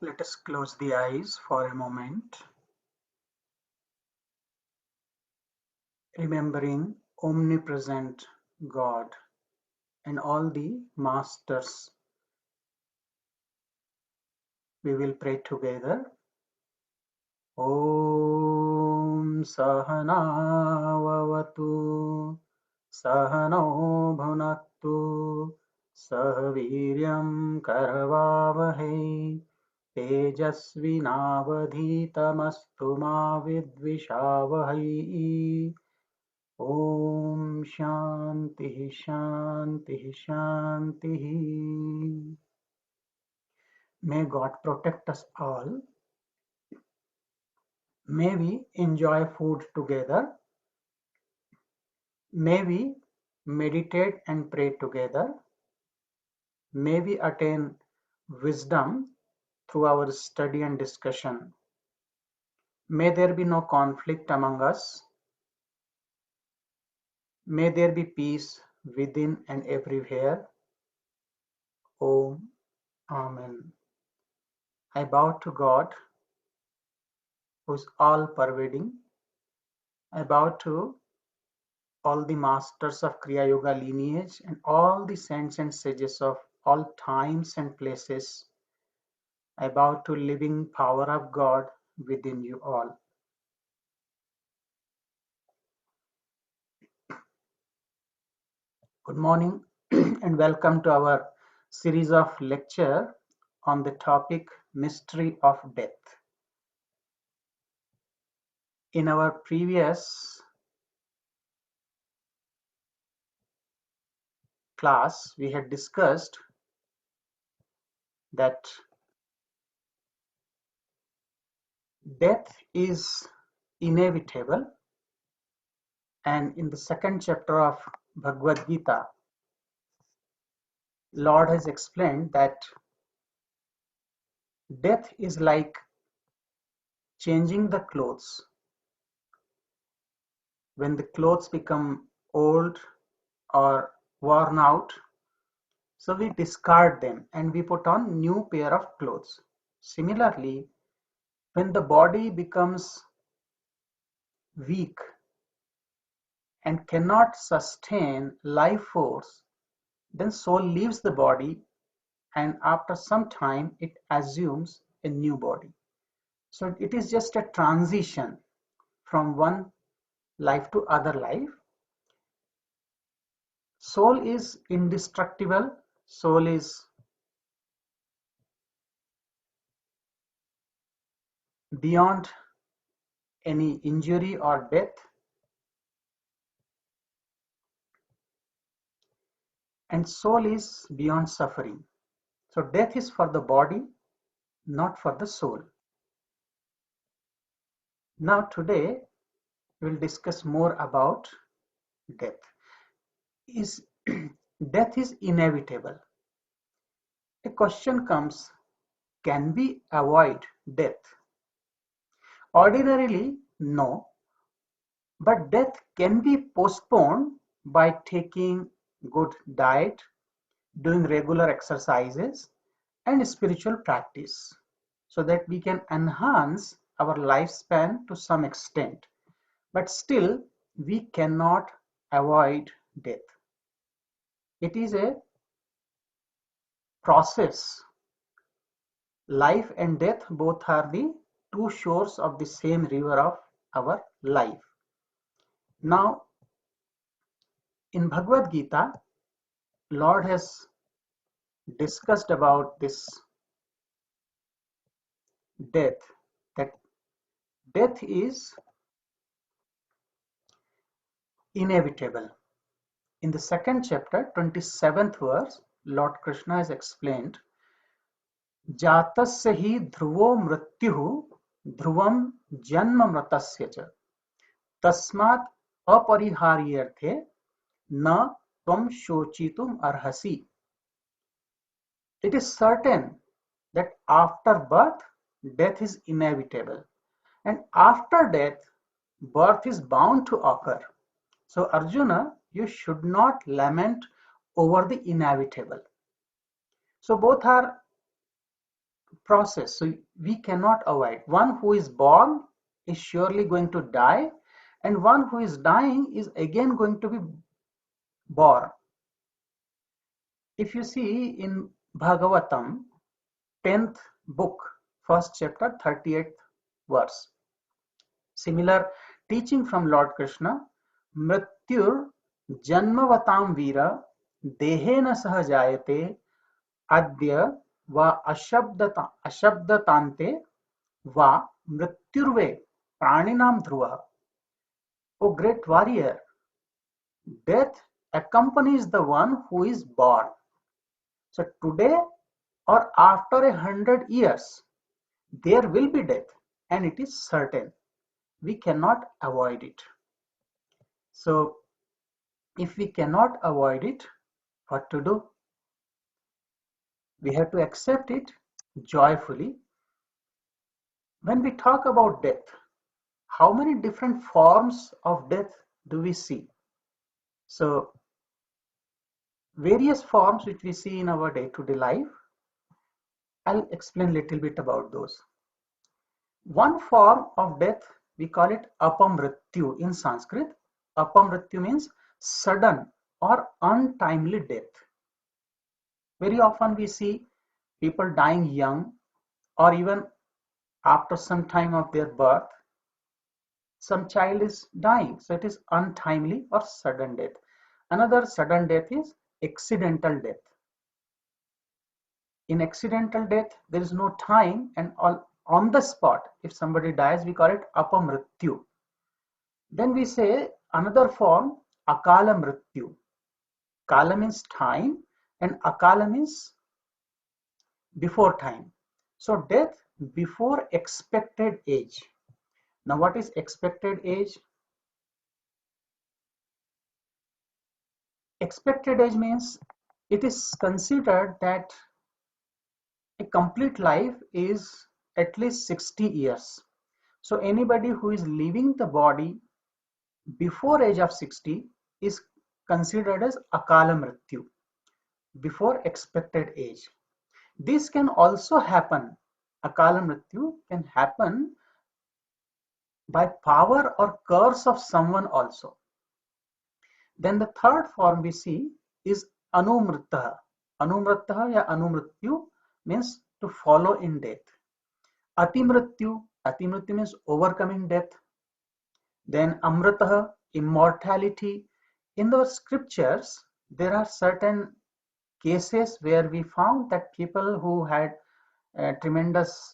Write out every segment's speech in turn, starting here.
Let us close the eyes for a moment, remembering omnipresent God and all the masters. We will pray together. Om Sahana Vavatu Sahano Bhunaktu Sahaviryam Karavavahe Tejasvinavadhitamastu ma vidvishavahe. Om Shanti Shanti Shanti. May God protect us all. May we enjoy food together. May we meditate and pray together. May we attain wisdom through our study and discussion. May there be no conflict among us. May there be peace within and everywhere. Om. Amen. I bow to God, who is all-pervading. I bow to all the masters of Kriya Yoga lineage and all the saints and sages of all times and places. I bow to living power of God within you all. Good morning and welcome to our series of lecture on the topic Mystery of Death. In our previous class, we had discussed that death is inevitable, and in the second chapter of Bhagavad Gita, Lord has explained that death is like changing the clothes. When the clothes become old or worn out, so we discard them and we put on new pair of clothes. Similarly, when the body becomes weak and cannot sustain life force, then soul leaves the body and after some time it assumes a new body. So it is just a transition from one life to other life. Soul is indestructible. Soul is beyond any injury or death. And soul is beyond suffering. So death is for the body, not for the soul. Now today we will discuss more about death. Death is inevitable. A question comes, can we avoid death? Ordinarily, no, but death can be postponed by taking good diet, doing regular exercises and spiritual practice so that we can enhance our lifespan to some extent. But still, we cannot avoid death. It is a process. Life and death both are the two shores of the same river of our life. Now, in Bhagavad Gita, Lord has discussed about this death, that death is inevitable. In the second chapter, 27th verse, Lord Krishna has explained, जातस्य हि ध्रुवो मृत्युः ध्रुवं जन्म मृतस्य च तस्मात् अपरिहार्यर्थे न त्वं शोचितुम् अर्हसि. It is certain that after birth, death is inevitable, and after death, birth is bound to occur. So Arjuna, you should not lament over the inevitable. So both are process. So we cannot avoid. One who is born is surely going to die, and one who is dying is again going to be born. If you see in Bhagavatam, 10th book, first chapter, 38th verse, similar teaching from Lord Krishna, Mrityur Janmavatam Vira Dehena Sahajayate Adya Va Ashabdatante Va Mrityurve Praninam Dhruva. O great warrior, death accompanies the one who is born. So today or after 100 years, there will be death, and it is certain. We cannot avoid it. So if we cannot avoid it, what to do? We have to accept it joyfully. When we talk about death, how many different forms of death do we see? So various forms which we see in our day-to-day life. I'll explain a little bit about those. One form of death, we call it apamrityu in Sanskrit. Apamrityu means sudden or untimely death. Very often we see people dying young, or even after some time of their birth, some child is dying. So it is untimely or sudden death. Another sudden death is accidental death. In accidental death, there is no time, and on the spot, if somebody dies, we call it apamrityu. Then we say another form, akala mrityu. Kala means time, and akala means before time. So death before expected age. Now what is expected age? Expected age means it is considered that a complete life is at least 60 years. So anybody who is leaving the body before age of 60 is considered as akala mrityu, before expected age. This can also happen, akala mrityu can happen by power or curse of someone also. Then the third form we see is anumritaha. Anumritaha ya anumrityu means to follow in death. Atimrityu, atimrityu means overcoming death. Then amritaha, immortality. In the scriptures, there are certain cases where we found that people who had tremendous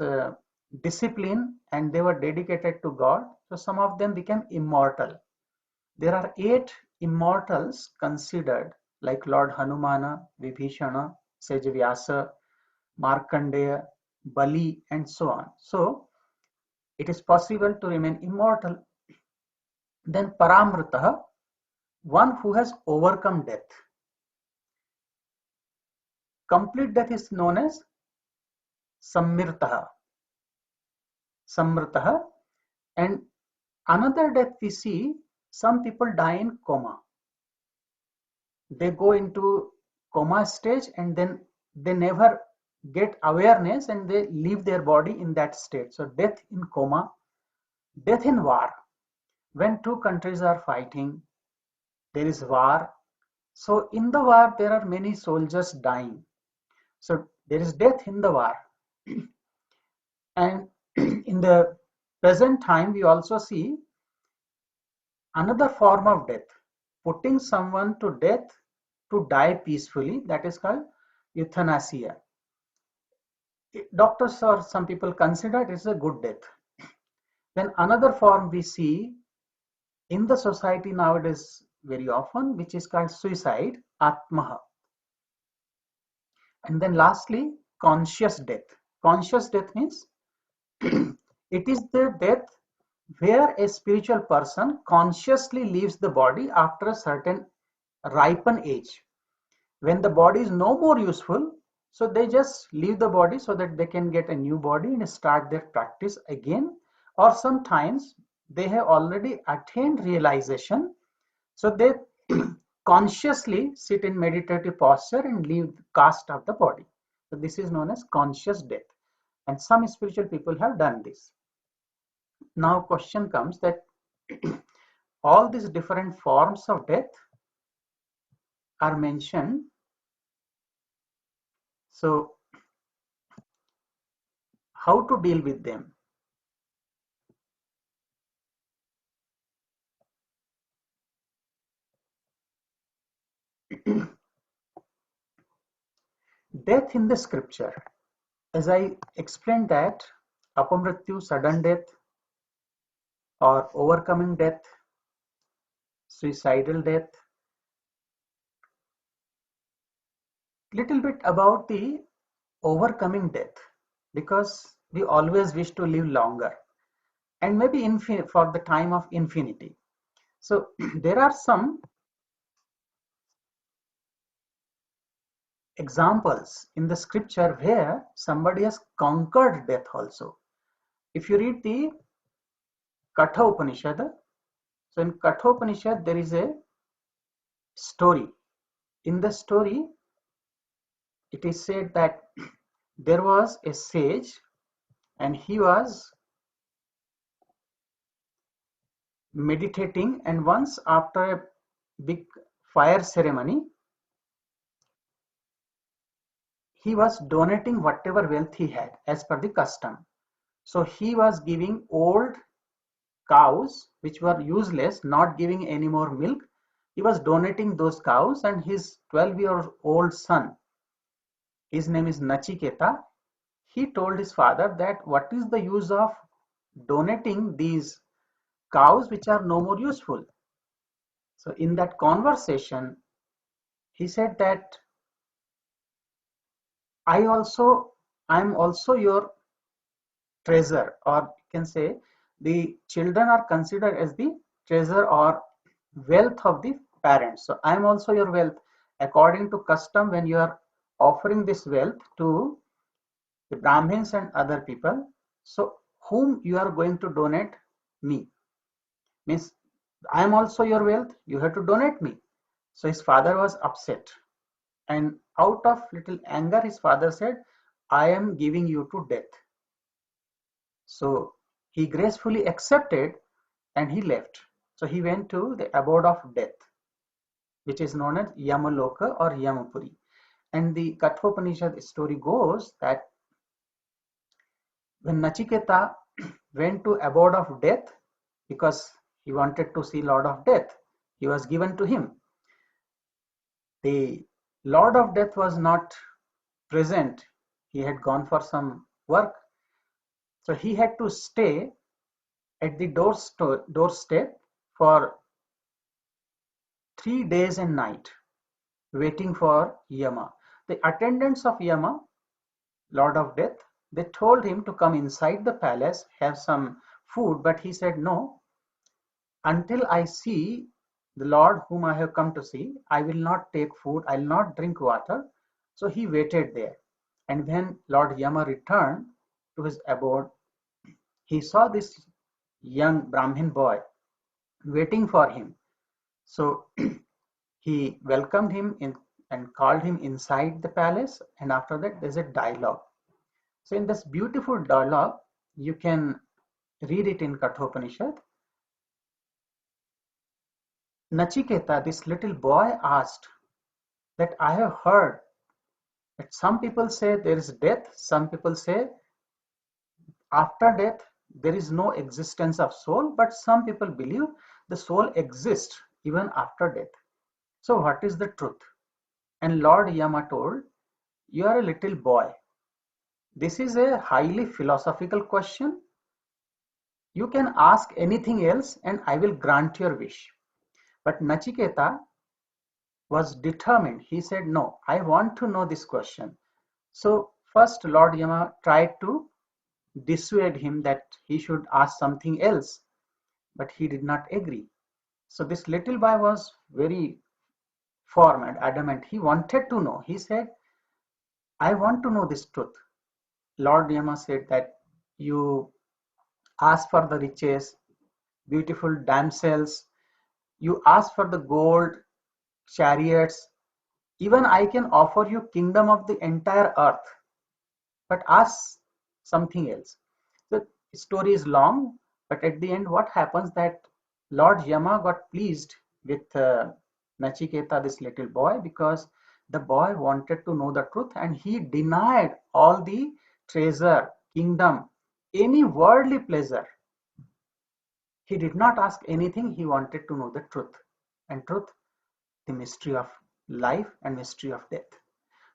discipline and they were dedicated to God, so some of them became immortal. There are 8 immortals considered, like Lord Hanumana, Vibhishana, Sage Vyasa, Markandeya, Bali, and so on. So it is possible to remain immortal. Then Paramritaha, one who has overcome death. Complete death is known as Sammirtaha. Samritaha. And another death we see, some people die in coma. They go into coma stage and then they never get awareness and they leave their body in that state. So death in coma, death in war. When two countries are fighting, there is war. So in the war, there are many soldiers dying. So there is death in the war. And in the present time, we also see another form of death, putting someone to death to die peacefully. That is called euthanasia. Doctors or some people consider it is a good death. Then another form we see in the society nowadays very often, which is called suicide, atmaha. And then lastly, conscious death. Conscious death means it is the death where a spiritual person consciously leaves the body after a certain ripen age. When the body is no more useful, so they just leave the body so that they can get a new body and start their practice again. Or sometimes they have already attained realization, so they consciously sit in meditative posture and leave the cast of the body. So this is known as conscious death. And some spiritual people have done this. Now question comes that all these different forms of death are mentioned. So how to deal with them? Death in the scripture, as I explained that apamrityu, sudden death or overcoming death, suicidal death, little bit about the overcoming death, because we always wish to live longer and maybe for the time of infinity. So there are some examples in the scripture where somebody has conquered death also. If you read the Katha Upanishad, so in Katha Upanishad there is a story. In the story, it is said that there was a sage and he was meditating, and once after a big fire ceremony, he was donating whatever wealth he had as per the custom. So he was giving old cows which were useless, not giving any more milk. He was donating those cows, and his 12-year-old son, his name is Nachiketa, he told his father that what is the use of donating these cows which are no more useful. So in that conversation, he said that I am also your treasure, or you can say the children are considered as the treasure or wealth of the parents. So I am also your wealth. According to custom, when you are offering this wealth to the Brahmins and other people, so whom you are going to donate? Me. Means I am also your wealth, you have to donate me. So his father was upset, and out of little anger his father said, I am giving you to death. So he gracefully accepted and he left. So he went to the abode of death, which is known as Yamaloka or Yamapuri. And the Kathopanishad story goes that when Nachiketa went to abode of death, because he wanted to see Lord of Death, he was given to him. The Lord of Death was not present. He had gone for some work. So he had to stay at the doorstep for 3 days and night, waiting for Yama. The attendants of Yama, Lord of Death, they told him to come inside the palace, have some food, but he said, no, until I see the Lord whom I have come to see, I will not take food, I will not drink water. So he waited there. And when Lord Yama returned to his abode, he saw this young Brahmin boy waiting for him. So he welcomed him in and called him inside the palace, and after that there's a dialogue. So in this beautiful dialogue, you can read it in Kathopanishad. Nachiketa, this little boy, asked that I have heard that some people say there is death, some people say after death there is no existence of soul, but some people believe the soul exists even after death. So what is the truth? And Lord Yama told, you are a little boy. This is a highly philosophical question. You can ask anything else and I will grant your wish. But Nachiketa was determined. He said, no, I want to know this question. So first Lord Yama tried to dissuade him that he should ask something else, but he did not agree. So this little boy was very firm and adamant. He wanted to know. He said, I want to know this truth. Lord Yama said that you ask for the riches, beautiful damsels, you ask for the gold, chariots, even I can offer you kingdom of the entire earth. But ask something else. The story is long, but at the end, what happens that Lord Yama got pleased with Nachiketa, this little boy, because the boy wanted to know the truth and he denied all the treasure, kingdom, any worldly pleasure. He did not ask anything, he wanted to know the truth. And truth, the mystery of life and mystery of death.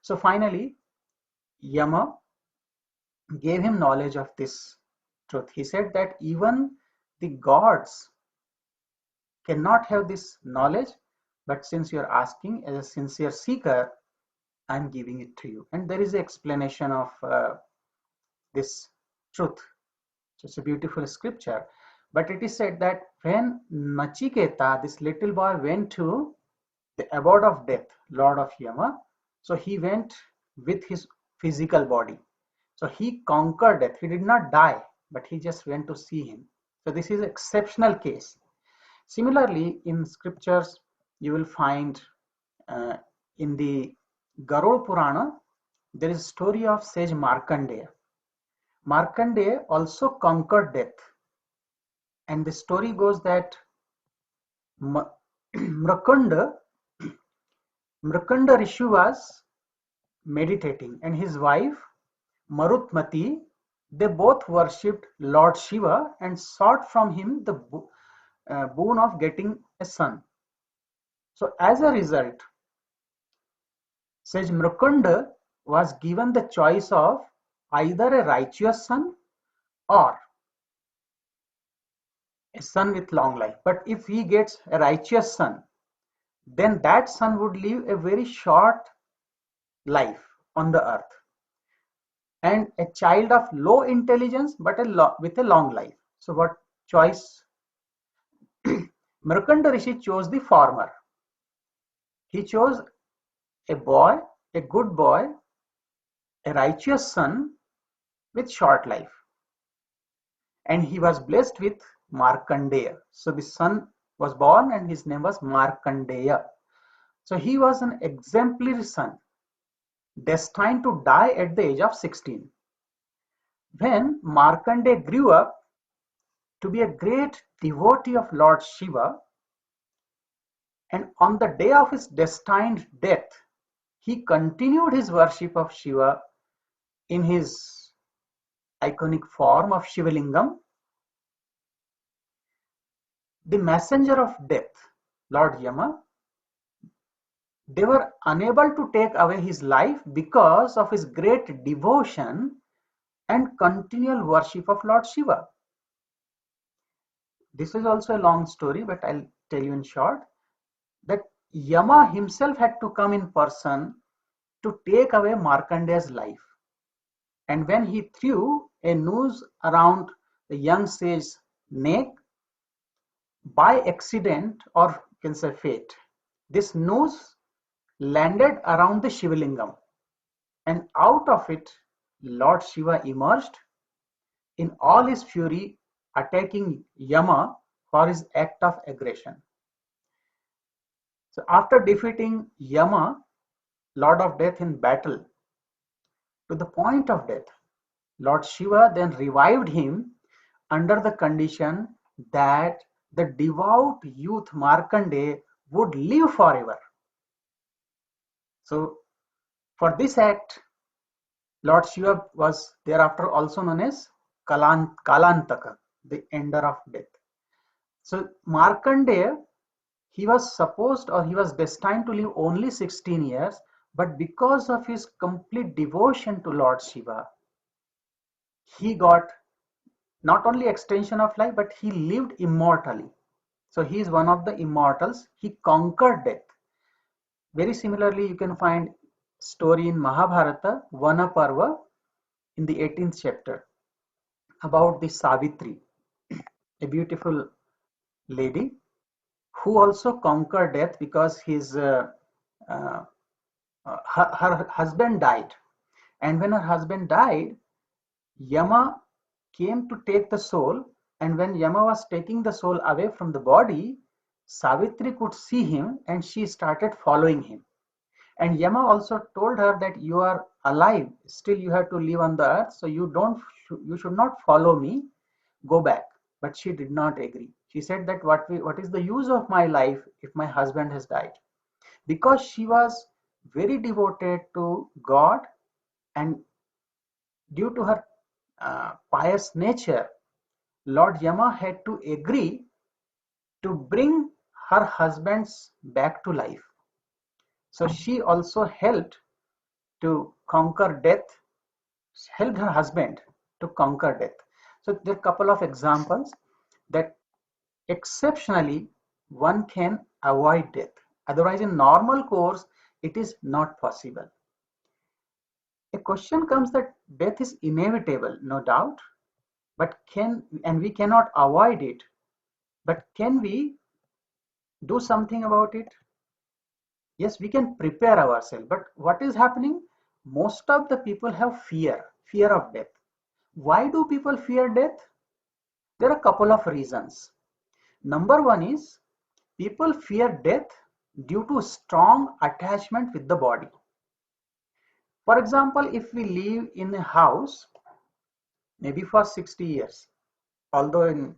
So finally, Yama gave him knowledge of this truth. He said that even the gods cannot have this knowledge, but since you are asking as a sincere seeker, I am giving it to you. And there is an explanation of this truth. So it's a beautiful scripture. But it is said that when Nachiketa, this little boy, went to the abode of death, Lord of Yama, so he went with his physical body. So he conquered death. He did not die, but he just went to see him. So this is an exceptional case. Similarly, in scriptures, you will find uh, in the Garud Purana, there is a story of sage Markandeya. Markandeya also conquered death. And the story goes that Mrakanda Rishi was meditating, and his wife Marutmati, they both worshipped Lord Shiva and sought from him the boon of getting a son. So as a result, sage Mrakanda was given the choice of either a righteous son or a son with long life. But if he gets a righteous son, then that son would live a very short life on the earth, and a child of low intelligence but with a long life. So what choice? Markanda Rishi chose the former. He chose a boy, a good boy, a righteous son with short life, and he was blessed with Markandeya. So the son was born and his name was Markandeya. So he was an exemplary son, destined to die at the age of 16. When Markandeya grew up to be a great devotee of Lord Shiva, and on the day of his destined death, he continued his worship of Shiva in his iconic form of Shivalingam. The messenger of death, Lord Yama, they were unable to take away his life because of his great devotion and continual worship of Lord Shiva. This is also a long story, but I'll tell you in short that Yama himself had to come in person to take away Markandeya's life. And when he threw a noose around the young sage's neck, by accident, or you can say fate, this noose landed around the Shivalingam, and out of it Lord Shiva emerged in all his fury, attacking Yama for his act of aggression. So after defeating Yama, Lord of Death, in battle to the point of death, Lord Shiva then revived him under the condition that the devout youth Markandeya would live forever. So for this act, Lord Shiva was thereafter also known as Kalantaka, the ender of death. So Markandeya, he was supposed, or he was destined to live only 16 years, but because of his complete devotion to Lord Shiva, he got not only extension of life, but he lived immortally. So he is one of the immortals. He conquered death. Very similarly, you can find story in Mahabharata, Vana Parva, in the 18th chapter, about the Savitri, a beautiful lady who also conquered death because uh, her husband died. And when her husband died, Yama came to take the soul, and when Yama was taking the soul away from the body, Savitri could see him and she started following him. And Yama also told her that you are alive, still you have to live on the earth, so you don't you should not follow me, go back. But she did not agree. She said that what is the use of my life if my husband has died? Because she was very devoted to God, and due to her pious nature, Lord Yama had to agree to bring her husbands back to life. So she also helped to conquer death, helped her husband to conquer death. So there are a couple of examples that exceptionally one can avoid death. Otherwise, in normal course, it is not possible. A question comes that death is inevitable, no doubt, but we cannot avoid it. But can we do something about it? Yes, we can prepare ourselves. But what is happening? Most of the people have fear of death. Why do people fear death? There are a couple of reasons. Number one is people fear death due to strong attachment with the body. For example, if we live in a house maybe for 60 years, although in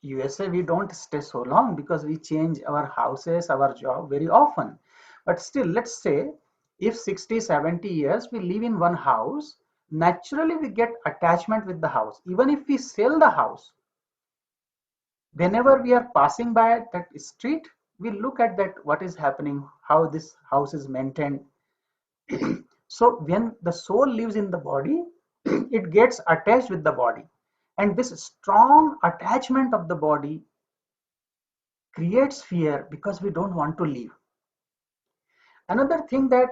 USA we don't stay so long because we change our houses, our job very often. But still, let's say if 60, 70 years we live in one house, naturally we get attachment with the house. Even if we sell the house, whenever we are passing by that street, we look at that what is happening, how this house is maintained. So when the soul lives in the body, it gets attached with the body, and this strong attachment of the body creates fear because we don't want to leave. Another thing that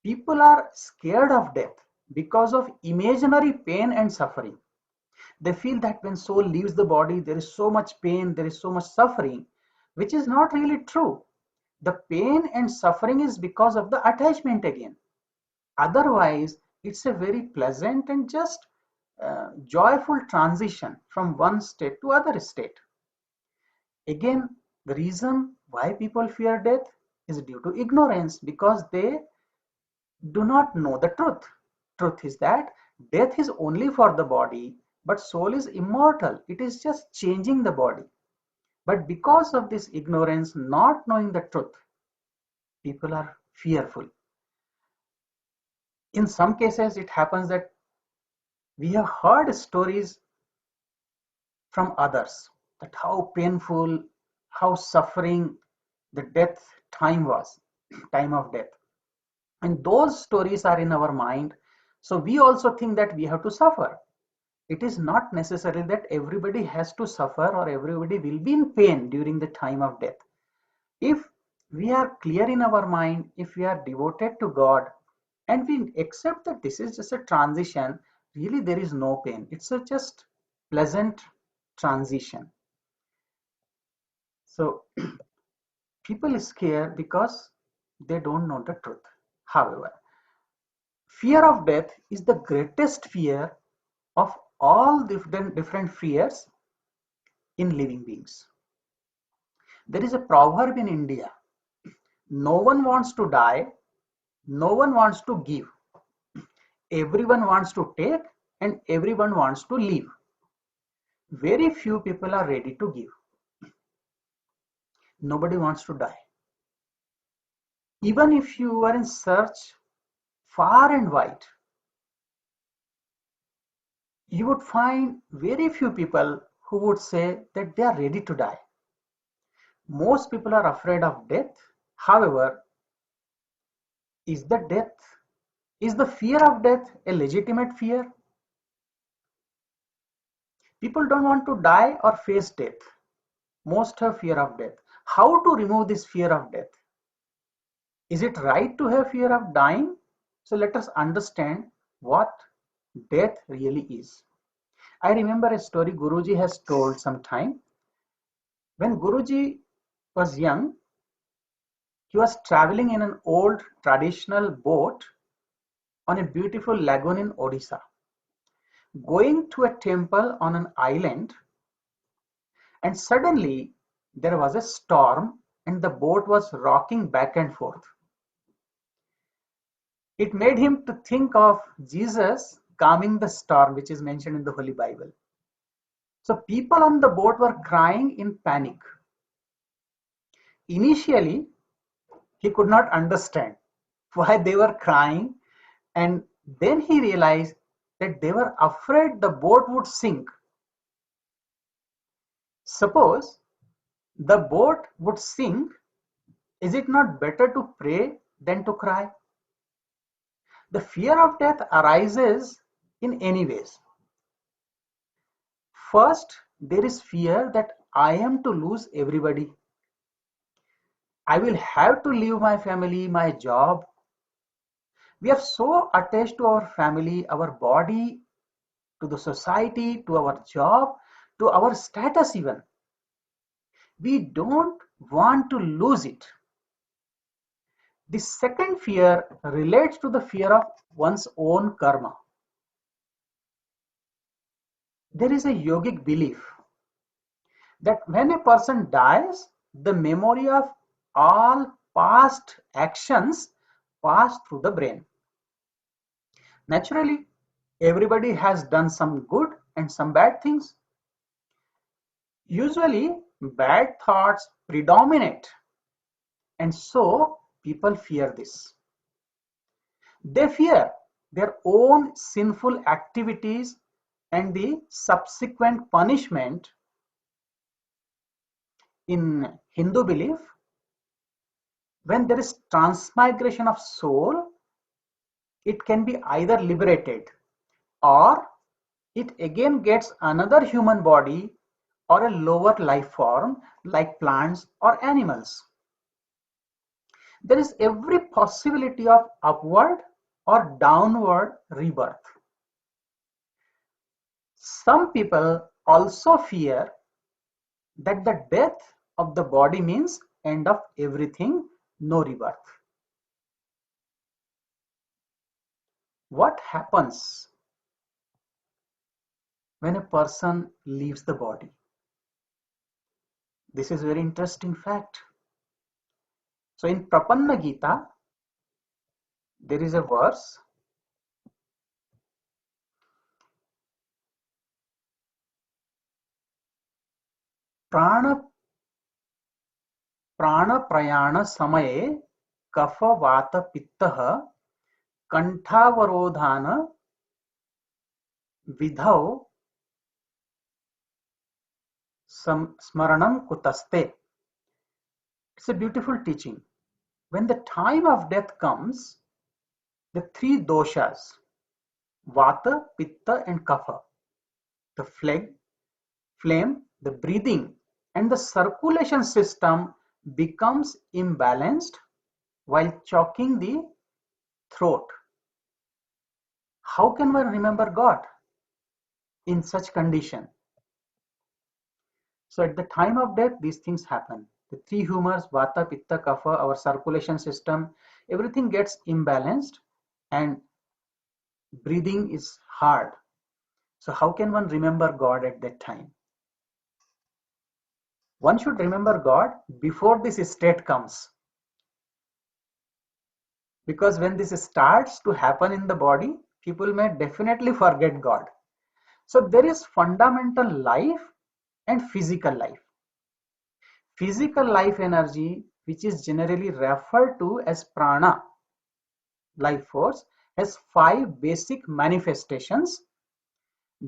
people are scared of death because of imaginary pain and suffering. They feel that when soul leaves the body, there is so much pain, there is so much suffering, which is not really true. The pain and suffering is because of the attachment again. Otherwise, it's a very pleasant and just joyful transition from one state to other state. Again, the reason why people fear death is due to ignorance, because they do not know the truth. Truth is that death is only for the body, but soul is immortal. It is just changing the body. But because of this ignorance, not knowing the truth, people are fearful. In some cases, it happens that we have heard stories from others that how painful, how suffering the death time was, time of death. And those stories are in our mind. So we also think that we have to suffer. It is not necessary that everybody has to suffer or everybody will be in pain during the time of death. If we are clear in our mind, if we are devoted to God, and we accept that this is just a transition, really there is no pain. It's a just pleasant transition. So people scare because they don't know the truth. However, fear of death is the greatest fear of all different fears in living beings. There is a proverb in India: no one wants to die, no one wants to give. Everyone wants to take and everyone wants to leave. Very few people are ready to give. Nobody wants to die. Even if you are in search far and wide, you would find very few people who would say that they are ready to die. Most people are afraid of death. However, is the death, is the fear of death a legitimate fear? People don't want to die or face death. Most have fear of death. How to remove this fear of death? Is it right to have fear of dying? So let us understand what death really is. I remember a story Guruji has told sometime. When Guruji was young, he was traveling in an old traditional boat on a beautiful lagoon in Odisha. Going to a temple on an island, and suddenly there was a storm and the boat was rocking back and forth. It made him to think of Jesus calming the storm, which is mentioned in the Holy Bible. So people on the boat were crying in panic. Initially, he could not understand why they were crying, and then he realized that they were afraid the boat would sink. Suppose the boat would sink, is it not better to pray than to cry? The fear of death arises in any ways. First, there is fear that I am to lose everybody. I will have to leave my family, my job. We are so attached to our family, our body, to the society, to our job, to our status even. We don't want to lose it. The second fear relates to the fear of one's own karma. There is a yogic belief that when a person dies, the memory of all past actions pass through the brain. Naturally, everybody has done some good and some bad things. Usually, bad thoughts predominate, and so people fear this. They fear their own sinful activities and the subsequent punishment. In Hindu belief, when there is transmigration of soul, it can be either liberated or it again gets another human body or a lower life form like plants or animals. There is every possibility of upward or downward rebirth. Some people also fear that the death of the body means end of everything, no rebirth. What happens when a person leaves the body? This is a very interesting fact. So in Prapanna Gita, there is a verse, prana prayana samaye kapha vata pittah कंठावरोधान विधौ smaranam kutaste. It's a beautiful teaching. When the time of death comes, the three doshas, vata, pitta and kapha, the flame, the breathing and the circulation system becomes imbalanced while choking the throat. How can one remember God in such condition? So at the time of death, these things happen. The three humors, vata, pitta, kapha, our circulation system, everything gets imbalanced and breathing is hard. So how can one remember God at that time? One should remember God before this state comes. Because when this starts to happen in the body, people may definitely forget God. So there is fundamental life and physical life. Physical life energy, which is generally referred to as prana, life force, has 5 basic manifestations.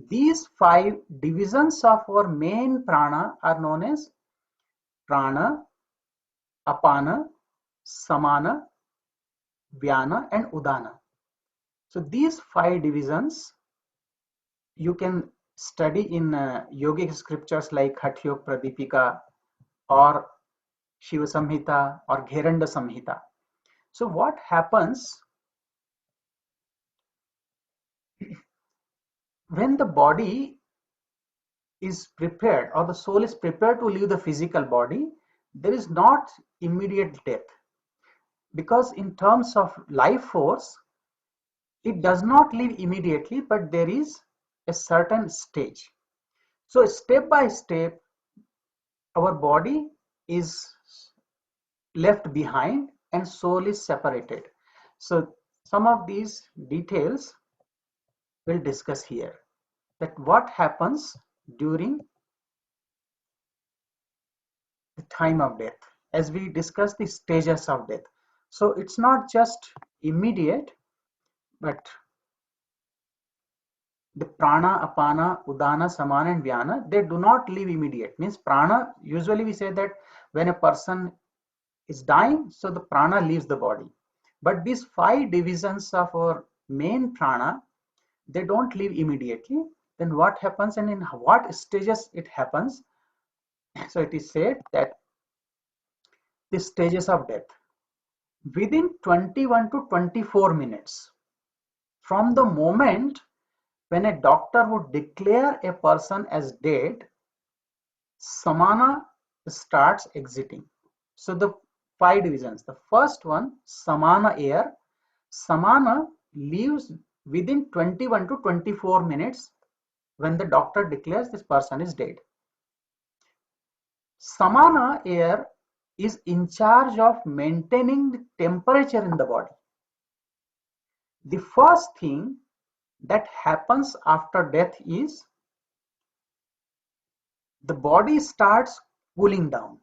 These 5 divisions of our main prana are known as prana, apana, samana, vyana and udana. So these 5 divisions you can study in yogic scriptures like Hatha Yoga Pradipika or Shiva Samhita or Gheranda Samhita. So what happens when the body is prepared or the soul is prepared to leave the physical body? There is not immediate death, because in terms of life force, it does not leave immediately, but there is a certain stage. So step by step, our body is left behind and soul is separated. So some of these details we'll discuss here, that what happens during the time of death, as we discuss the stages of death. So it's not just immediate, but the prana, apana, udana, samana and vyana, they do not leave immediate. Means prana, usually we say that when a person is dying, so the prana leaves the body. But these 5 divisions of our main prana, they don't leave immediately. Then what happens and in what stages it happens? So it is said that the stages of death, within 21 to 24 minutes from the moment when a doctor would declare a person as dead, samana starts exiting. So the 5 divisions. The first one, samana air. Samana leaves within 21 to 24 minutes when the doctor declares this person is dead. Samana air is in charge of maintaining the temperature in the body. The first thing that happens after death is the body starts cooling down,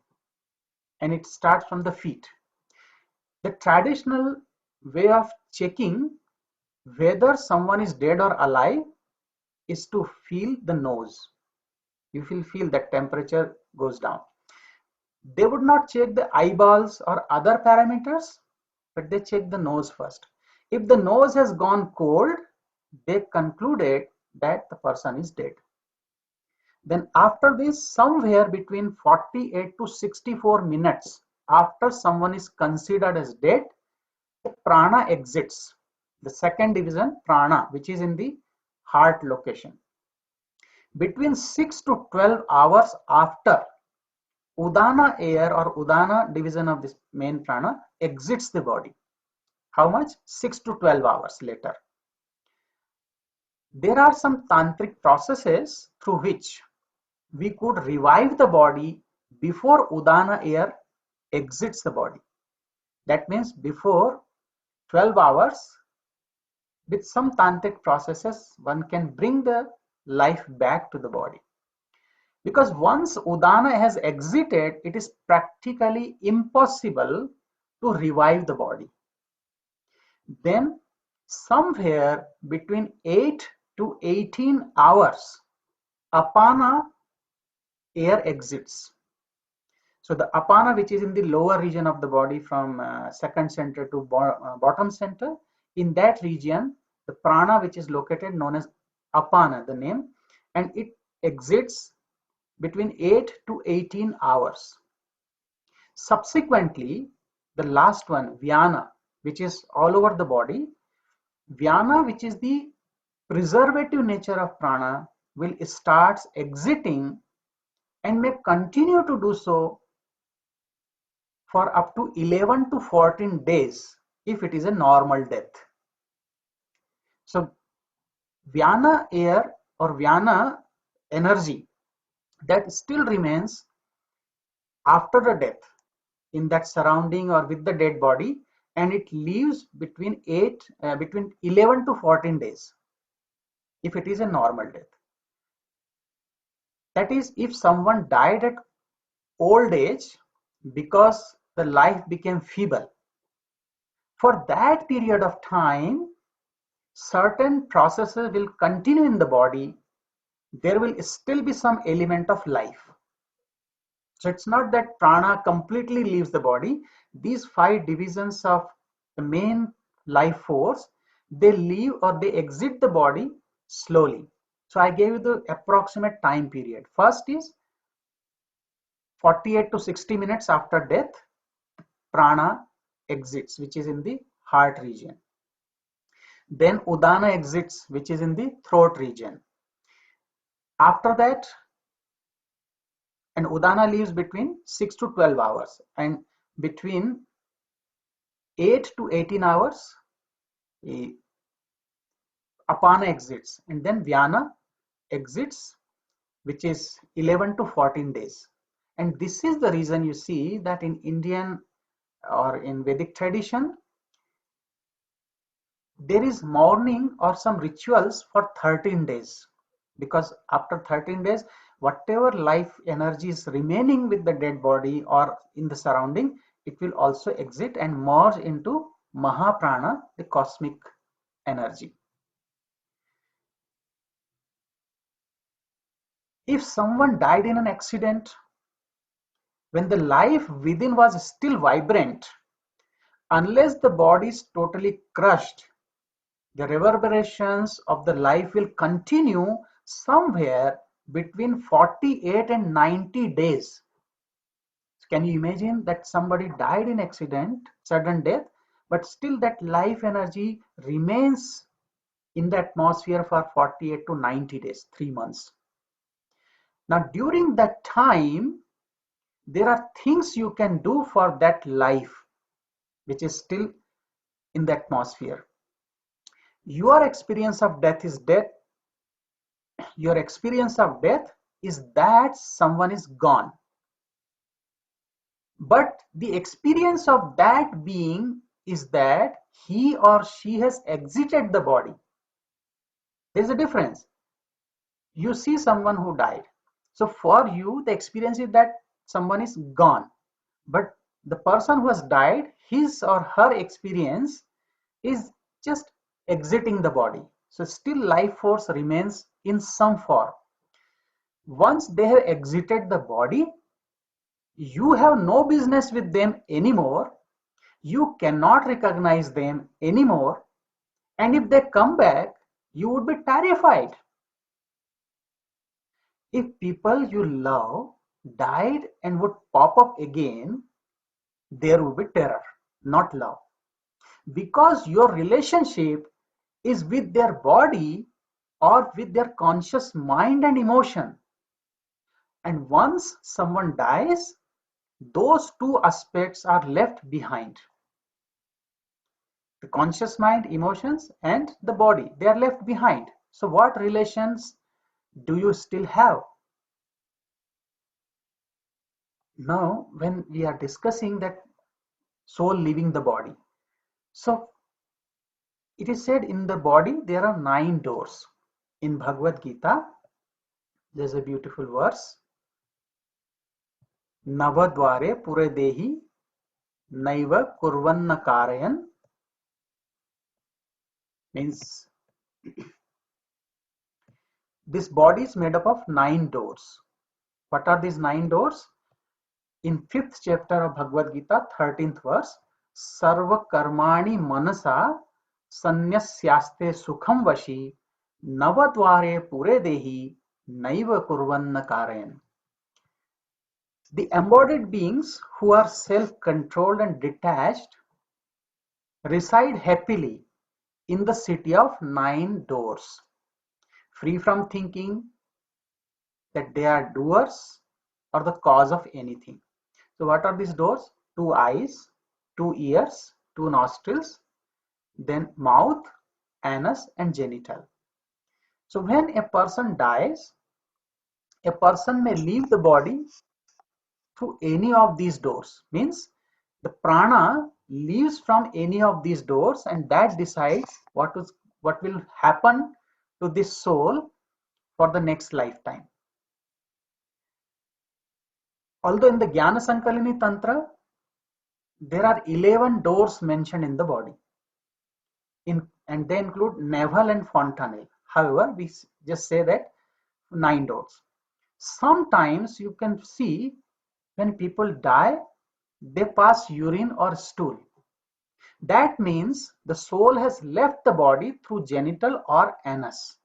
and it starts from the feet. The traditional way of checking whether someone is dead or alive is to feel the nose. You will feel that temperature goes down. They would not check the eyeballs or other parameters, but they check the nose first. If the nose has gone cold, they concluded that the person is dead. Then after this, somewhere between 48 to 64 minutes after someone is considered as dead, prana exits. The second division, prana, which is in the heart location. Between 6 to 12 hours after, udana air or udana division of this main prana exits the body. How much? 6 to 12 hours later. There are some tantric processes through which we could revive the body before udana air exits the body. That means before 12 hours, with some tantric processes, one can bring the life back to the body. Because once udana has exited, it is practically impossible to revive the body. Then somewhere between 8 to 18 hours, apana air exits. So the apana, which is in the lower region of the body from second center to bottom center, in that region, the prana, which is located, known as apana, the name, and it exits between 8 to 18 hours. Subsequently, the last one, vyana, which is all over the body, vyana, which is the preservative nature of prana, will start exiting and may continue to do so for up to 11 to 14 days if it is a normal death. So vyana air or vyana energy that still remains after the death in that surrounding or with the dead body, and it leaves between 11 to 14 days if it is a normal death. That is, if someone died at old age because the life became feeble, for that period of time certain processes will continue in the body. There will still be some element of life. So it's not that prana completely leaves the body. These 5 divisions of the main life force, they leave or they exit the body slowly. So I gave you the approximate time period. First is 48 to 60 minutes after death, prana exits, which is in the heart region. Then udana exits, which is in the throat region. After that, and udana leaves between 6 to 12 hours, and between 8 to 18 hours, apana exits, and then vyana exits, which is 11 to 14 days. And this is the reason you see that in Indian or in Vedic tradition, there is mourning or some rituals for 13 days, because after 13 days whatever life energy is remaining with the dead body or in the surrounding, it will also exit and merge into Mahaprana, the cosmic energy. If someone died in an accident when the life within was still vibrant, unless the body is totally crushed, the reverberations of the life will continue somewhere between 48 and 90 days. Can you imagine that somebody died in accident, sudden death, but still that life energy remains in the atmosphere for 48 to 90 days, 3 months. Now, during that time, there are things you can do for that life which is still in the atmosphere. Your experience of death is death. Your experience of death is that someone is gone. But the experience of that being is that he or she has exited the body. There's a difference. You see someone who died. So for you, the experience is that someone is gone. But the person who has died, his or her experience is just exiting the body. So still life force remains in some form. Once they have exited the body, you have no business with them anymore. You cannot recognize them anymore. And if they come back, you would be terrified. If people you love died and would pop up again, there would be terror, not love. Because your relationship is with their body or with their conscious mind and emotion. And once someone dies, those two aspects are left behind. The conscious mind, emotions, and the body, they are left behind. So what relations do you still have? Now, when we are discussing that soul leaving the body, so it is said in the body there are 9 doors. In Bhagavad Gita, there's a beautiful verse. Navadvare pure dehi naiva kurvanna karayan, means this body is made up of 9 doors. What are these 9 doors? In 5th chapter of Bhagavad Gita, 13th verse, Sarva karmani manasa sanyasyaste sukham vashi navadvare pure dehi naiva kurvanna karayan. The embodied beings who are self-controlled and detached reside happily in the city of 9 doors, free from thinking that they are doers or the cause of anything. So what are these doors? 2 eyes, 2 ears, 2 nostrils, then mouth, anus, and genital. So when a person dies, a person may leave the body through any of these doors. Means the prana leaves from any of these doors, and that decides what will happen to this soul for the next lifetime. Although in the Jnana Sankalini Tantra, there are 11 doors mentioned in the body, and they include navel and fontanelle. However, we just say that 9 doors. Sometimes you can see when people die, they pass urine or stool. That means the soul has left the body through genital or anus.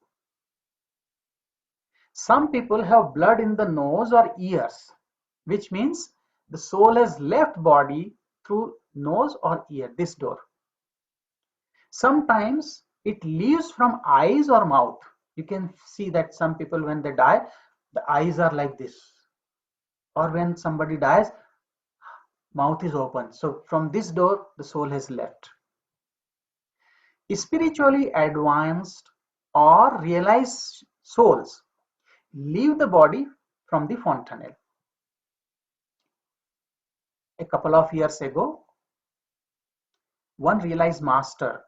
Some people have blood in the nose or ears, which means the soul has left body through nose or ear, this door. Sometimes it leaves from eyes or mouth. You can see that some people when they die, the eyes are like this. Or when somebody dies, mouth is open. So from this door, the soul has left. Spiritually advanced or realized souls leave the body from the fontanelle. A couple of years ago, one realized master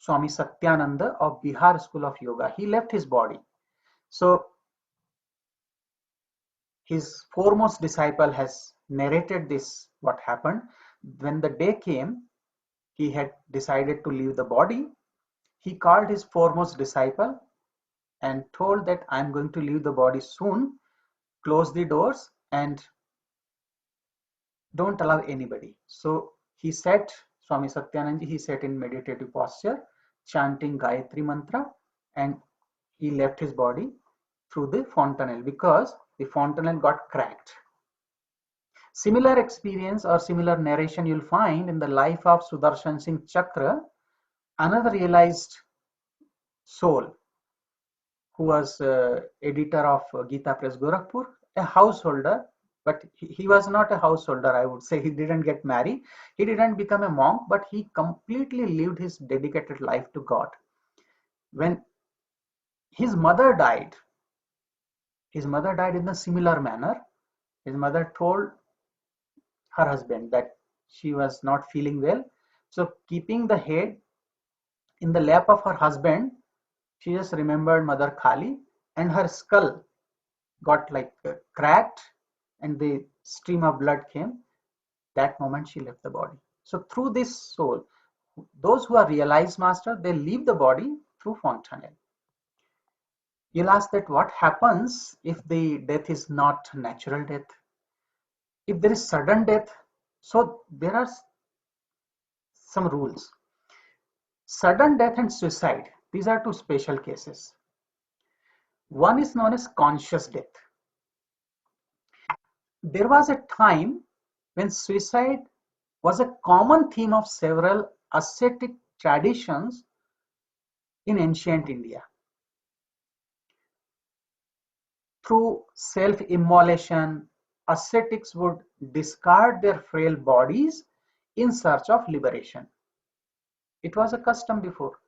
Swami Satyananda of Bihar School of Yoga. He left his body. So his foremost disciple has narrated this, what happened. When the day came, he had decided to leave the body. He called his foremost disciple and told that I'm going to leave the body soon. Close the doors and don't allow anybody. So he sat, Swami Satyanand, he sat in meditative posture, chanting Gayatri mantra, and he left his body through the fontanelle because the fontanelle got cracked. Similar experience or similar narration you'll find in the life of Sudarshan Singh Chakra, another realized soul who was editor of Gita Press Gorakhpur, a householder, but he was not a householder, I would say. He didn't get married, he didn't become a monk, but he completely lived his dedicated life to God. When his mother died, in a similar manner. His mother told her husband that she was not feeling well. So keeping the head in the lap of her husband, she just remembered Mother Kali, and her skull got like cracked and the stream of blood came. That moment she left the body. So through this soul, those who are realized master, they leave the body through fontanelle. You'll ask that what happens if the death is not natural death? If there is sudden death, so there are some rules. Sudden death and suicide, these are two special cases. One is known as conscious death. There was a time when suicide was a common theme of several ascetic traditions in ancient India. Through self-immolation, ascetics would discard their frail bodies in search of liberation. It was a custom before.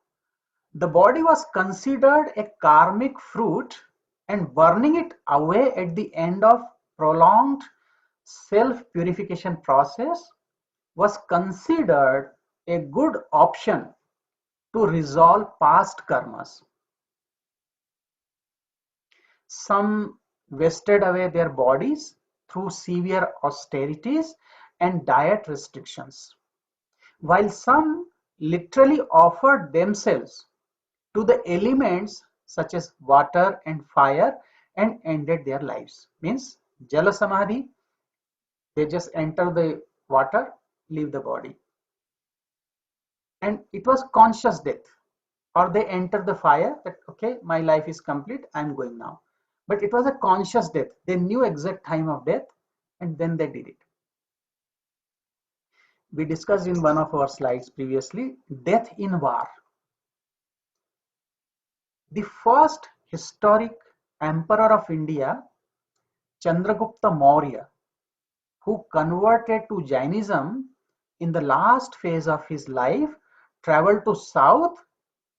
The body was considered a karmic fruit, and burning it away at the end of prolonged self-purification process was considered a good option to resolve past karmas. Some wasted away their bodies through severe austerities and diet restrictions, while some literally offered themselves to the elements such as water and fire and ended their lives. Means Jala Samadhi, they just enter the water, leave the body. And it was conscious death. Or they enter the fire that, okay, my life is complete, I'm going now. But it was a conscious death. They knew exact time of death and then they did it. We discussed in one of our slides previously, death in war. The first historic emperor of India, Chandragupta Maurya, who converted to Jainism in the last phase of his life, traveled to south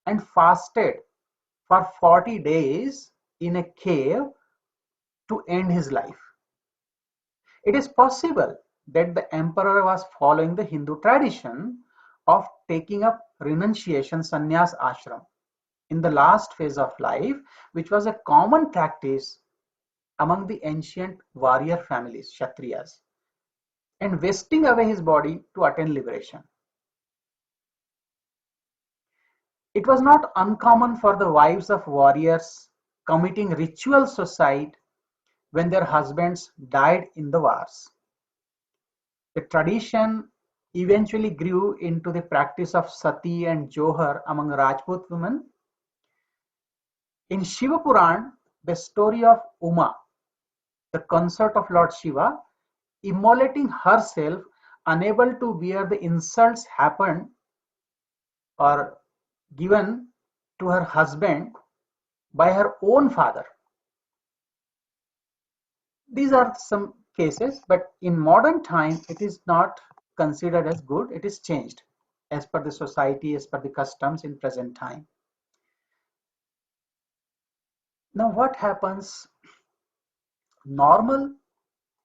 and fasted for 40 days in a cave to end his life. It is possible that the emperor was following the Hindu tradition of taking up renunciation sannyas ashram in the last phase of life, which was a common practice among the ancient warrior families, Kshatriyas, and wasting away his body to attain liberation. It was not uncommon for the wives of warriors committing ritual suicide when their husbands died in the wars. The tradition eventually grew into the practice of sati and johar among Rajput women. In Shiva Puran, the story of Uma, the consort of Lord Shiva, immolating herself, unable to bear the insults happened or given to her husband by her own father. These are some cases, but in modern time, it is not considered as good. It is changed as per the society, as per the customs in present time. Now, what happens? Normal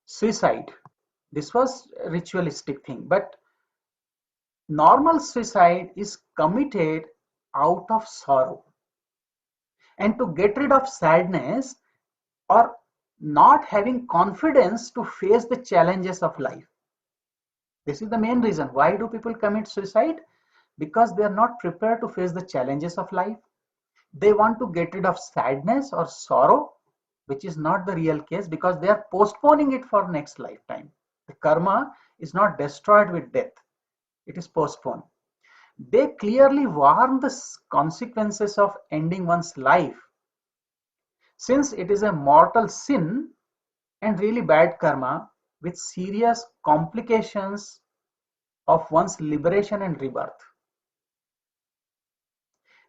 suicide. This was a ritualistic thing, but normal suicide is committed out of sorrow. And to get rid of sadness or not having confidence to face the challenges of life. This is the main reason. Why do people commit suicide? Because they are not prepared to face the challenges of life. They want to get rid of sadness or sorrow, which is not the real case, because they are postponing it for next lifetime. The karma is not destroyed with death, it is postponed. They clearly warn the consequences of ending one's life, since it is a mortal sin and really bad karma with serious complications of one's liberation and rebirth.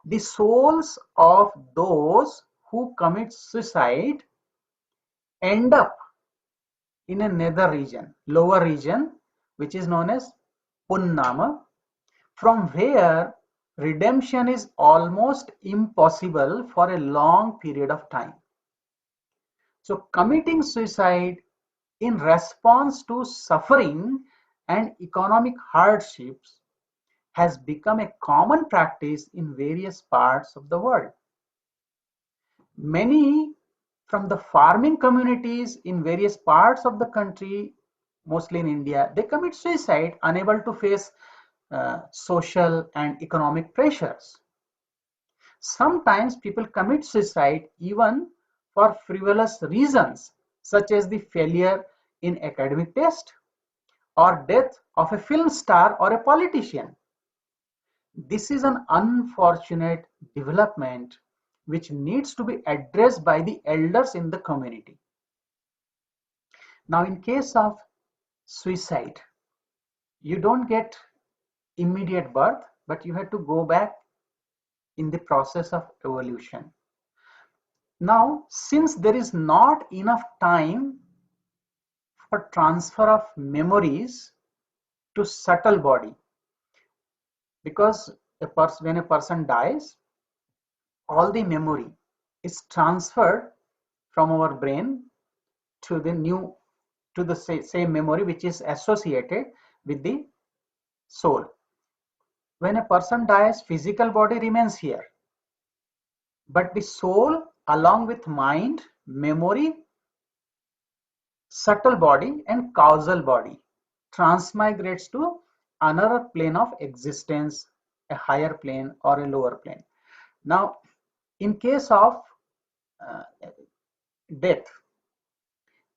The souls of those who commit suicide end up in a nether region, lower region, which is known as Punnama, from where redemption is almost impossible for a long period of time. So committing suicide in response to suffering and economic hardships has become a common practice in various parts of the world. Many from the farming communities in various parts of the country, mostly in India, they commit suicide unable to face social and economic pressures. Sometimes people commit suicide even for frivolous reasons, such as the failure in academic test or death of a film star or a politician. This is an unfortunate development which needs to be addressed by the elders in the community. Now, in case of suicide, you don't get immediate birth, but you have to go back in the process of evolution. Now, since there is not enough time for transfer of memories to subtle body, because when a person dies, all the memory is transferred from our brain to the same memory which is associated with the soul. When a person dies, physical body remains here, but the soul along with mind, memory, subtle body and causal body transmigrates to another plane of existence, a higher plane or a lower plane. Now, in case of uh, death,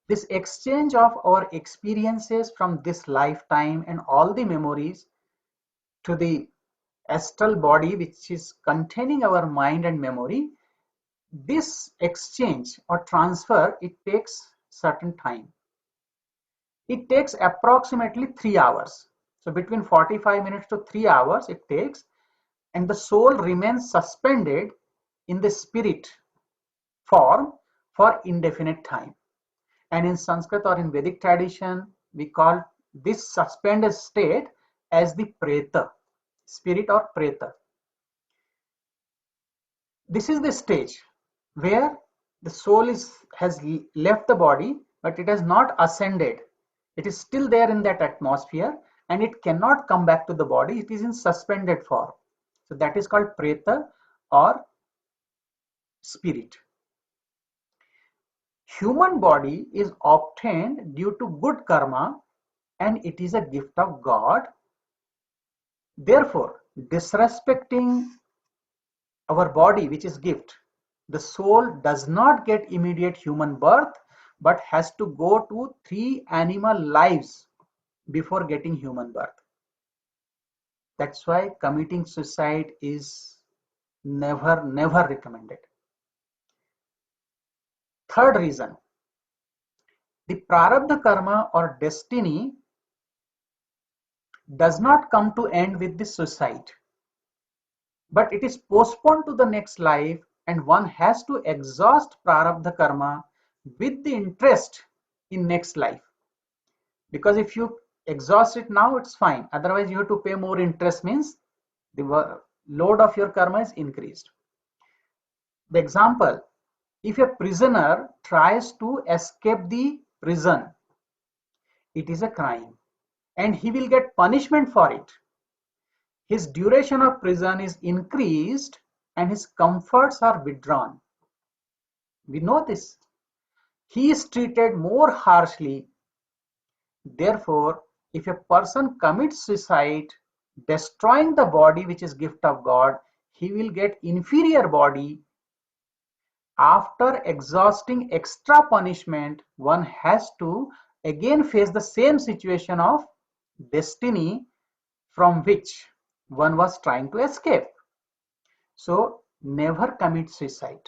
this exchange of our experiences from this lifetime and all the memories to the astral body which is containing our mind and memory, this exchange or transfer, it takes certain time. It takes approximately 3 hours. So between 45 minutes to 3 hours it takes, and the soul remains suspended in the spirit form for indefinite time. And in Sanskrit or in Vedic tradition, we call this suspended state as the preta, spirit or preta. This is the stage where the soul has left the body, but it has not ascended. It is still there in that atmosphere and it cannot come back to the body. It is in suspended form. So that is called preta or spirit. Human body is obtained due to good karma and it is a gift of God. Therefore, disrespecting our body, which is gift, the soul does not get immediate human birth, but has to go to 3 animal lives before getting human birth. That's why committing suicide is never recommended. Third reason, the prarabdha karma or destiny does not come to end with the suicide, but it is postponed to the next life, and one has to exhaust prarabdha karma with the interest in next life. Because if you exhaust it now, it's fine. Otherwise, you have to pay more interest, means the load of your karma is increased. The example, if a prisoner tries to escape the prison, it is a crime and he will get punishment for it. His duration of prison is increased and his comforts are withdrawn. We know this. He is treated more harshly. Therefore, if a person commits suicide, destroying the body which is gift of God, he will get inferior body. After exhausting extra punishment, one has to again face the same situation of destiny from which one was trying to escape. So never commit suicide.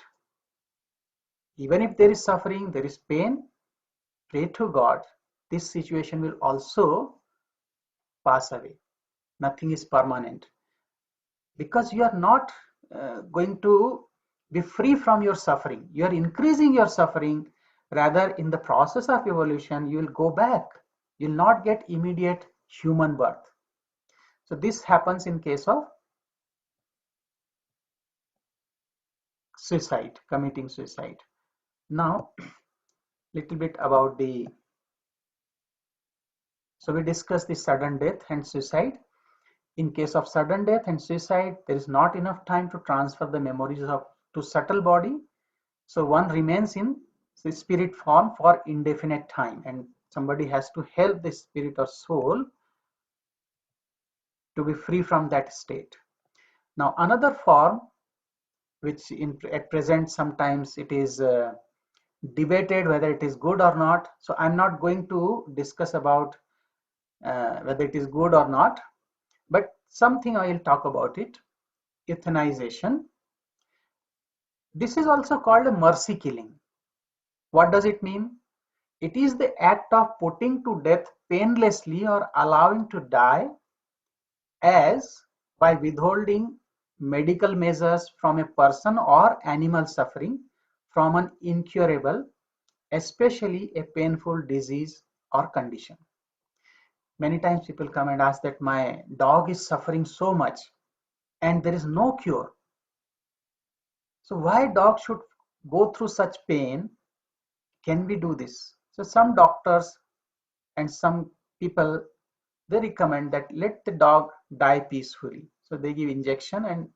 Even if there is suffering, there is pain, pray to God. This situation will also pass away. Nothing is permanent. Because you are not going to be free from your suffering. You are increasing your suffering. Rather, in the process of evolution, you will go back. You will not get immediate human birth. So this happens in case of suicide, committing suicide. Now, little bit about the, so we discussed the sudden death and suicide. In case of sudden death and suicide, there is not enough time to transfer the memories of to subtle body. So one remains in the spirit form for indefinite time, and somebody has to help the spirit or soul to be free from that state. Now another form, which at present sometimes it is debated whether it is good or not. So I'm not going to discuss about whether it is good or not, but something I will talk about it. Euthanization. This is also called a mercy killing. What does it mean? It is the act of putting to death painlessly or allowing to die as by withholding medical measures from a person or animal suffering from an incurable, especially a painful disease or condition. Many times people come and ask that my dog is suffering so much and there is no cure. So why dog should go through such pain? Can we do this? So some doctors and some people, they recommend that let the dog die peacefully. So they give injection and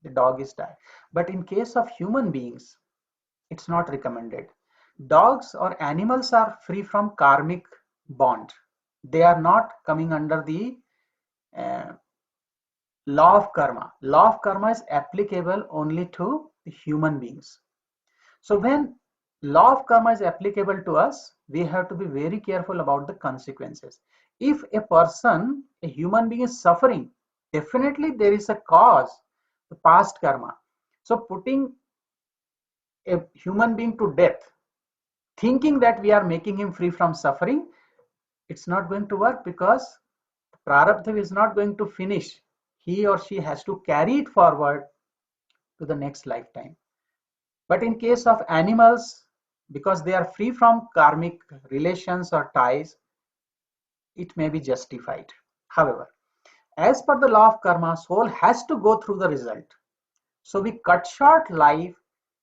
the dog is die. But in case of human beings, it's not recommended. Dogs or animals are free from karmic bond. They are not coming under the uh, law of karma. Law of karma is applicable only to the human beings. So when law of karma is applicable to us, we have to be very careful about the consequences. If a person, a human being is suffering, definitely there is a cause, the past karma. So putting a human being to death, thinking that we are making him free from suffering, it's not going to work because prarabdha is not going to finish. He or she has to carry it forward to the next lifetime. But in case of animals, because they are free from karmic relations or ties, it may be justified. However, as per the law of karma, soul has to go through the result. So we cut short life,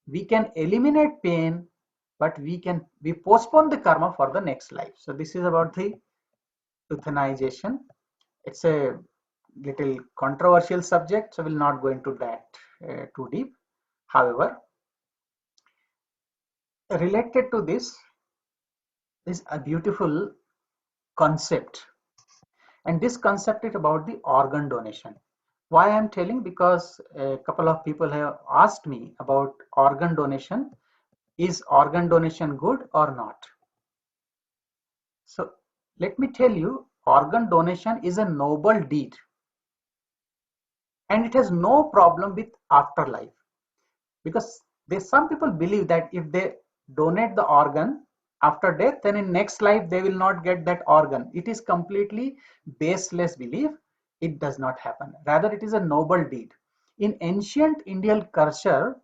we can eliminate pain, but we postpone the karma for the next life. So this is about the euthanization. It's a little controversial subject, so we'll not go into that too deep. However, related to this is a beautiful concept, and this concept is about the organ donation. Why I'm telling? Because a couple of people have asked me about organ donation. Is organ donation good or not? So let me tell you, organ donation is a noble deed and it has no problem with afterlife, because there's some people believe that if they donate the organ after death, then in next life they will not get that organ. It is completely baseless belief. It does not happen. Rather, it is a noble deed. In ancient Indian culture,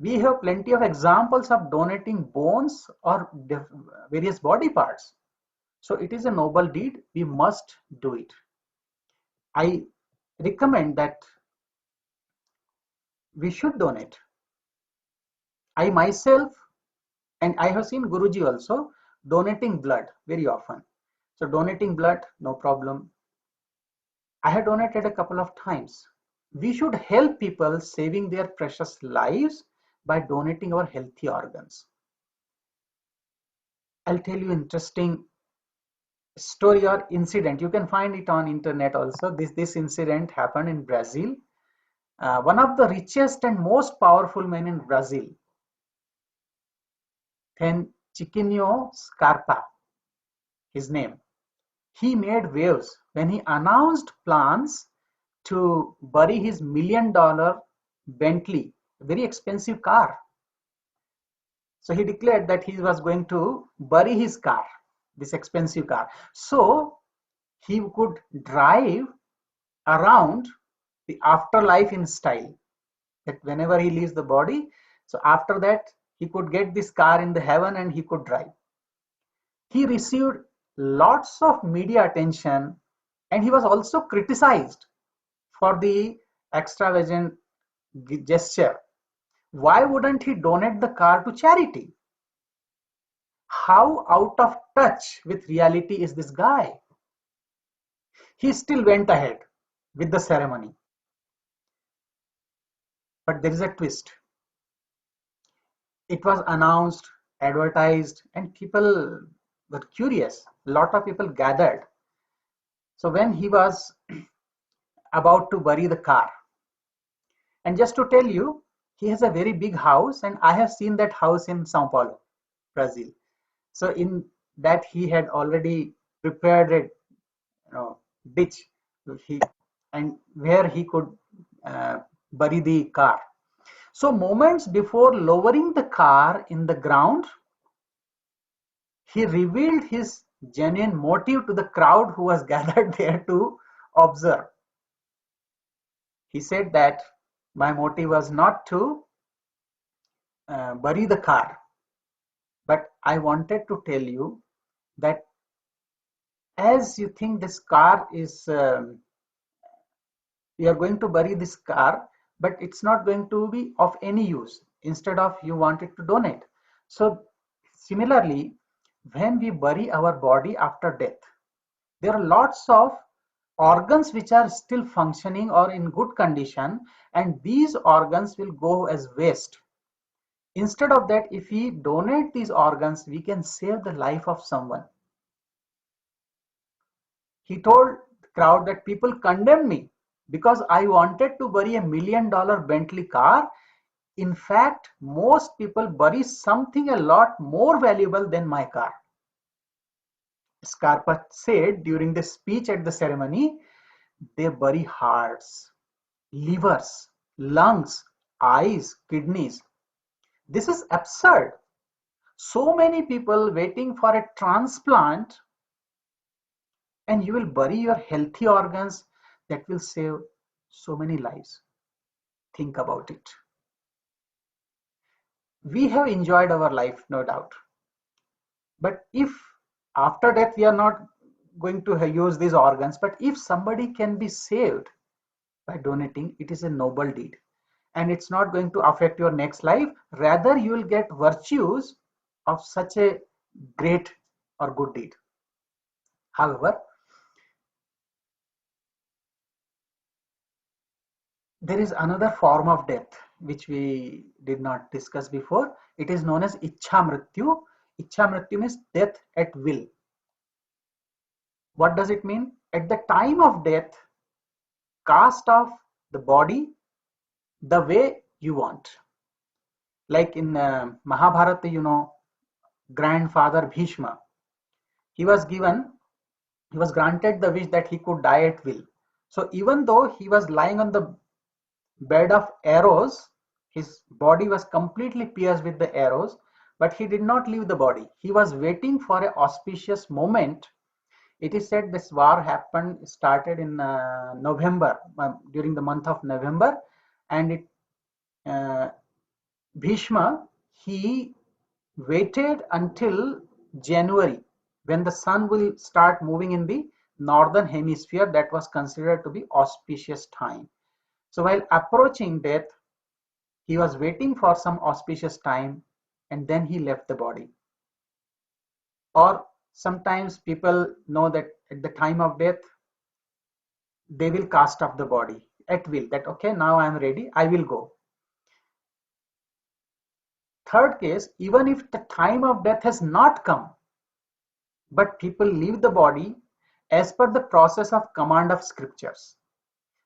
we have plenty of examples of donating bones or various body parts. So it is a noble deed. We must do it. I recommend that we should donate. I myself, and I have seen Guruji also donating blood very often. So donating blood, no problem. I have donated a couple of times. We should help people saving their precious lives by donating our healthy organs. I'll tell you interesting story or incident. You can find it on internet also. This incident happened in Brazil. One of the richest and most powerful men in Brazil, then Chiquinho Scarpa, his name. He made waves when he announced plans to bury his $1 million Bentley, a very expensive car. So he declared that he was going to bury his car, this expensive car. So he could drive around the afterlife in style. That whenever he leaves the body, so after that he could get this car in the heaven and he could drive. He received lots of media attention and he was also criticized for the extravagant gesture. Why wouldn't he donate the car to charity? How out of touch with reality is this guy? He still went ahead with the ceremony. But there is a twist. It was announced, advertised, and people were curious. A lot of people gathered. So when he was about to bury the car, and just to tell you, he has a very big house, and I have seen that house in Sao Paulo, Brazil. So in that he had already prepared a ditch, he and where he could bury the car. So moments before lowering the car in the ground, he revealed his genuine motive to the crowd who was gathered there to observe. He said that my motive was not to bury the car, but I wanted to tell you that as you think this car is, you are going to bury this car, but it's not going to be of any use. Instead of you wanted to donate. So similarly, when we bury our body after death, there are lots of organs which are still functioning or in good condition, and these organs will go as waste. Instead of that, if we donate these organs, we can save the life of someone. He told the crowd that people condemn me because I wanted to bury $1 million Bentley car. In fact, most people bury something a lot more valuable than my car. Scarpa said during the speech at the ceremony, they bury hearts, livers, lungs, eyes, kidneys. This is absurd. So many people waiting for a transplant, and you will bury your healthy organs that will save so many lives. Think about it. We have enjoyed our life, no doubt. But if after death we are not going to use these organs, but if somebody can be saved by donating, it is a noble deed. And it's not going to affect your next life. Rather, you will get virtues of such a great or good deed. However, there is another form of death which we did not discuss before. It is known as Ichha Mrityu. Ichha Mrityu means death at will. What does it mean? At the time of death, cast off the body the way you want. Like in Mahabharata, grandfather Bhishma, he was granted the wish that he could die at will. So even though he was lying on the bed of arrows, his body was completely pierced with the arrows, but he did not leave the body. He was waiting for an auspicious moment. It is said this war started in November, during the month of November, and uh, Bhishma, he waited until January when the sun will start moving in the northern hemisphere. That was considered to be auspicious time. So while approaching death, he was waiting for some auspicious time and then he left the body. Or sometimes people know that at the time of death, they will cast off the body at will, that okay, now I am ready, I will go. Third case, even if the time of death has not come, but people leave the body as per the process of command of scriptures.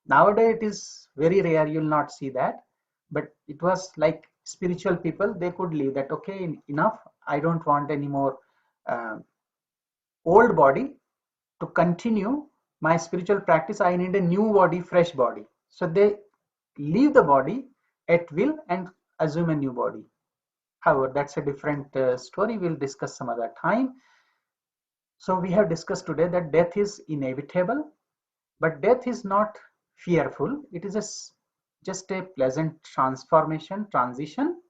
Nowadays it is very rare, you will not see that, but it was like spiritual people, they could leave that, okay, enough, I don't want any more uh, old body to continue my spiritual practice, I need a new body, fresh body. So they leave the body at will and assume a new body. However, that's a different story, we'll discuss some other time. So we have discussed today that death is inevitable, but death is not fearful. It is just a pleasant transformation, transition,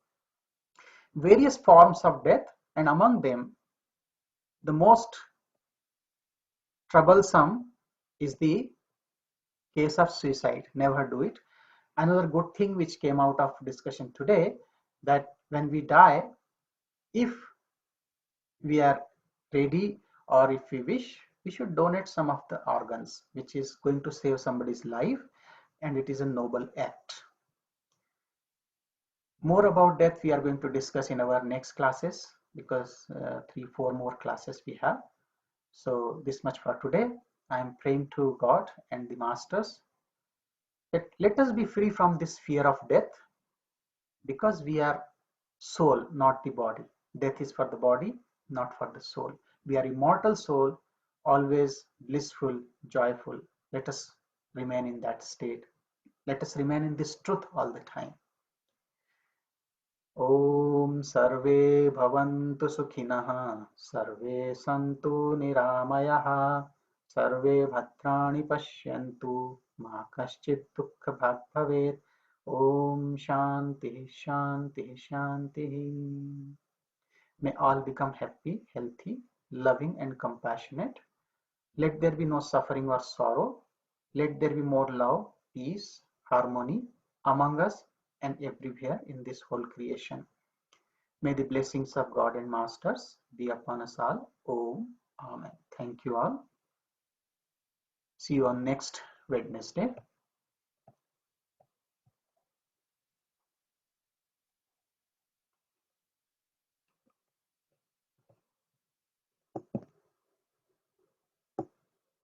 various forms of death, and among them, the most troublesome is the case of suicide. Never do it. Another good thing which came out of discussion today, that when we die, if we are ready or if we wish, we should donate some of the organs, which is going to save somebody's life, and it is a noble act. More about death we are going to discuss in our next classes, because 3-4 more classes we have. So this much for today. I am praying to God and the masters that let us be free from this fear of death, because we are soul, not the body. Death is for the body, not for the soul. We are immortal soul, always blissful, joyful. Let us remain in that state. Let us remain in this truth all the time. ॐ सर्वे भवन्तु सुखिनः, सर्वे सन्तु निरामयाः, सर्वे भद्राणि पश्यन्तु, मा कश्चित् दुःखभाग् भवेत्. ॐ शान्तिः शान्तिः शान्तिः. May all become happy, healthy, loving and compassionate. Let there be no suffering or sorrow. Let there be more love, peace, harmony among us and everywhere in this whole creation. May the blessings of God and Masters be upon us all. Om. Amen. Thank you all. See you on next Wednesday.